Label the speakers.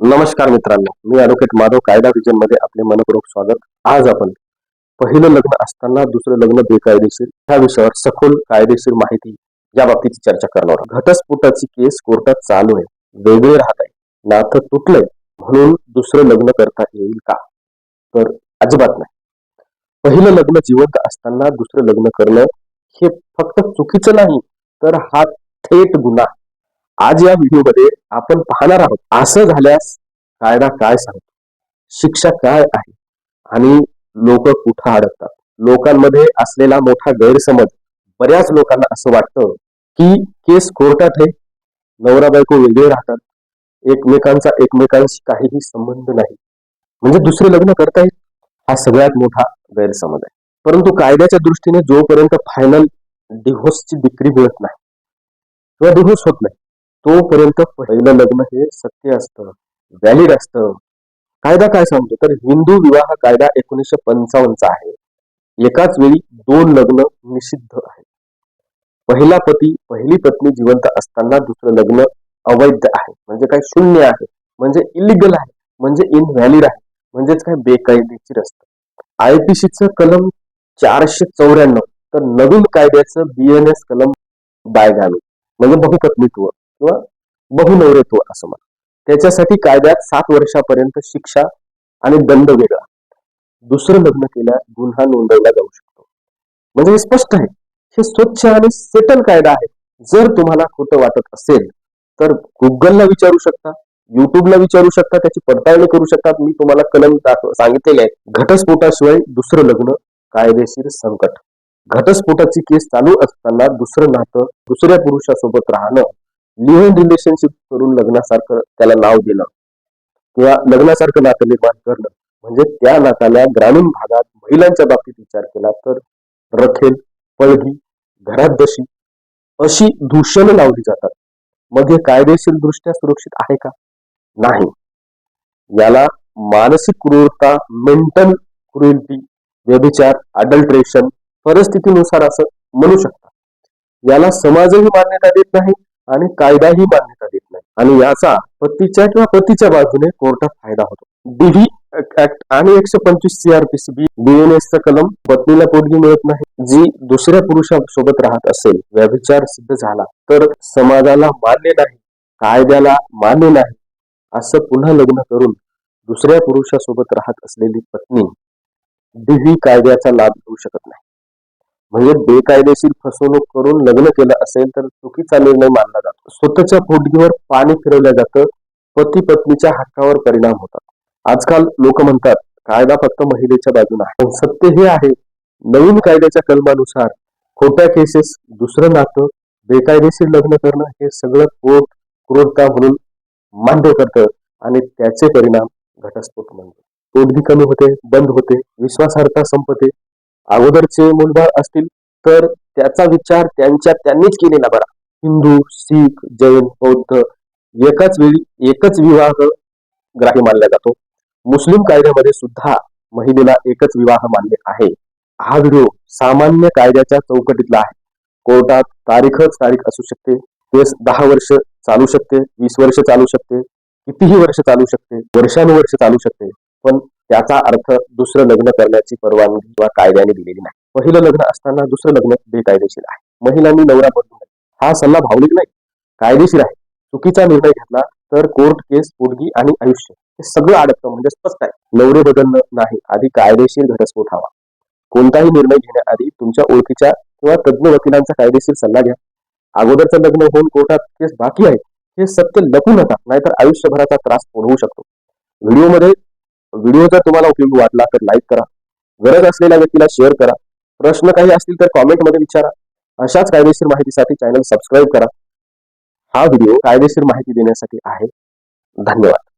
Speaker 1: नमस्कार मित्रांनो, मी ॲडव्होकेट माधव कायदा विजन मध्ये आपले मनपूर्वक स्वागत. आज आपण पहिलं लग्न असताना दुसरं लग्न बेकायदेशीर ह्या विषयावर सखोल कायदेशीर माहिती या बाबतीची चर्चा करणार आहोत. घटस्फोटाची केस कोर्टात चालू आहे, वेगळे राहत आहे, नातं तुटलंय म्हणून दुसरं लग्न करता येईल का? तर अजिबात नाही. पहिलं लग्न जिवंत असताना दुसरं लग्न करणं हे फक्त चुकीचं नाही, तर हा थेट गुन्हा. आज या व्हिडिओमध्ये आपण पाहणार आहोत असं झाल्यास कायदा काय सांगतो, शिक्षा काय आहे आणि लोक कुठं अडकतात. लोकांमध्ये असलेला मोठा गैरसमज, बऱ्याच लोकांना असं वाटतं की केस कोर्टात आहे, नवरा बायको वेगळे राहतात, एकमेकांशी काहीही संबंध नाही, म्हणजे दुसरे लग्न करता येईल. हा सगळ्यात मोठा गैरसमज आहे. परंतु कायद्याच्या दृष्टीने जोपर्यंत फायनल डिव्होर्सची डिग्री मिळत नाही किंवा डिव्होर्स होत नाही, तोपर्यंत पहिलं लग्न हे सत्य असतं, व्हॅलिड असतं. कायदा काय सांगतो तर हिंदू विवाह कायदा 1955 आहे. एकाच वेळी 2 लग्न निषिद्ध आहे. पहिला पती पहिली पत्नी जिवंत असताना दुसरं लग्न अवैध आहे, म्हणजे काय शून्य आहे, म्हणजे इलिगल आहे, म्हणजे इनव्हॅलिड आहे, म्हणजेच काय बेकायदेशीर असतं. आयपीसीचं कलम 494 तर नवीन कायद्याचं बीएनएस कलम बायगामी म्हणजे बहुपत्नीत्व किंवा बहुनवरेत्व असं म्हणा. त्याच्यासाठी कायद्यात 7 वर्षापर्यंत शिक्षा आणि दंड वेगळा. दुसरं लग्न केल्यास गुन्हा नोंदवला जाऊ शकतो. म्हणजे हे स्पष्ट आहे, हे स्वच्छ आणि सेटल कायदा आहे. जर तुम्हाला खोटं वाटत असेल तर गुगलला विचारू शकता, युट्यूबला विचारू शकता, त्याची पडताळणी करू शकता. मी तुम्हाला कलम सांगितलेले आहे. घटस्फोटाशिवाय दुसरं लग्न कायदेशीर संकट. घटस्फोटाची केस चालू असताना दुसरं नातं दुसऱ्या पुरुषासोबत राहणं, लिव्ह इन रिलेशनशिप करून लग्नासारखं त्याला नाव देणं किंवा लग्नासारखं नातं निर्माण करणं, म्हणजे त्या नात्याला ग्रामीण भागात महिलांच्या बाबतीत विचार केला तर रखेल, पळगी, घरात दशी अशी दूषणं लावली जातात. मग हे कायदेशीर दृष्ट्या सुरक्षित आहे का? नाही. याला मानसिक क्रूरता, मेंटल क्रुएल्टी, व्यभिचार, अडल्ट्रेशन परिस्थितीनुसार असं म्हणू शकता. याला समाजही मान्यता देत नाही आणि कायदाही मान्यता देत नाही, आणि याचा पतीच्या बाजूने कोर्टात फायदा होतो. डीव्ही ऍक्ट आणि 125 सीआरपीसी बीएनएसचा कलम, पत्नीला पोटगी मिळत नाही जी दुसऱ्या पुरुषासोबत राहत असेल, व्यभिचार सिद्ध झाला तर समाजाला मान्य नाही, कायद्याला मान्य नाही असं पुन्हा लग्न करून दुसऱ्या पुरुषासोबत राहत असलेली पत्नी डीव्ही कायद्याचा लाभ घेऊ शकत नाही. म्हणजे बेकायदेशीर फसवणूक करून लग्न केलं असेल तर चुकीचा निर्णय मानला जातो. स्वतःच्या पोटगीवर पाणी फिरवलं जातं, पती पत्नीच्या हक्कावर परिणाम होतात. आजकाल लोक म्हणतात कायदा फक्त महिलेच्या बाजूने आहे, पण सत्य हे आहे, नवीन कायद्याच्या कलमानुसार खोट्या केसेस, दुसरं नातं, बेकायदेशीर लग्न करणं हे सगळं कोर्ट क्रूरता म्हणून मान्य करतं आणि त्याचे परिणाम घटस्फोट म्हणतो. पोटगी कमी होते, बंद होते, विश्वासार्हता संपते. अगोदरचे मूलबाळ असतील तर त्याचा विचार त्यांनीच केलेला बरा. हिंदू, शीख, जैन, बौद्ध एकाच वेळी एकच विवाह ग्राह्य मानला जातो. मुस्लिम कायद्यामध्ये सुद्धा महिलेला एकच विवाह मान्य आहे. हा व्हिडिओ सामान्य कायद्याच्या चौकटीतला आहे. कोर्टात तारीखच तारीख असू शकते, केस 10 वर्ष चालू शकते, 20 वर्ष चालू शकते, कितीही वर्ष चालू शकते, वर्षानुवर्ष चालू शकते, पण त्याचा अर्थ दुसरं लग्न करण्याची परवानगी किंवा कायद्याने दिलेली नाही. पहिलं लग्न असताना दुसरं लग्न बेकायदेशीर आहे. महिलांनी नवरा बदलू नये. हा सल्ला भावनिक नाही, कायदेशीर आहे. चुकीचा निर्णय घेतला तर कोर्ट केस, पोटगी आणि आयुष्य हे सगळं अडकतं, म्हणजे स्पष्ट आहे. नवरे बदलणं नाही, आधी कायदेशीर घटस्फोट हवा. कोणताही निर्णय घेण्याआधी तुमच्या ओळखीच्या किंवा तज्ज्ञ वकिलांचा कायदेशीर सल्ला घ्या. अगोदरचं लग्न होऊन कोर्टात केस बाकी आहे हे सत्य लपू नका, नाहीतर आयुष्यभराचा त्रास ओढवू शकतो. व्हिडिओ जर तुम्हाला उपयोगी वाटला तर लाईक करा, गरज असलेल्या व्यक्तीला शेअर करा, प्रश्न काही असतील तर कॉमेंटमध्ये विचारा. अशाच कायदेशीर माहितीसाठी चॅनल सबस्क्राईब करा. हा व्हिडिओ कायदेशीर माहिती देण्यासाठी आहे. धन्यवाद.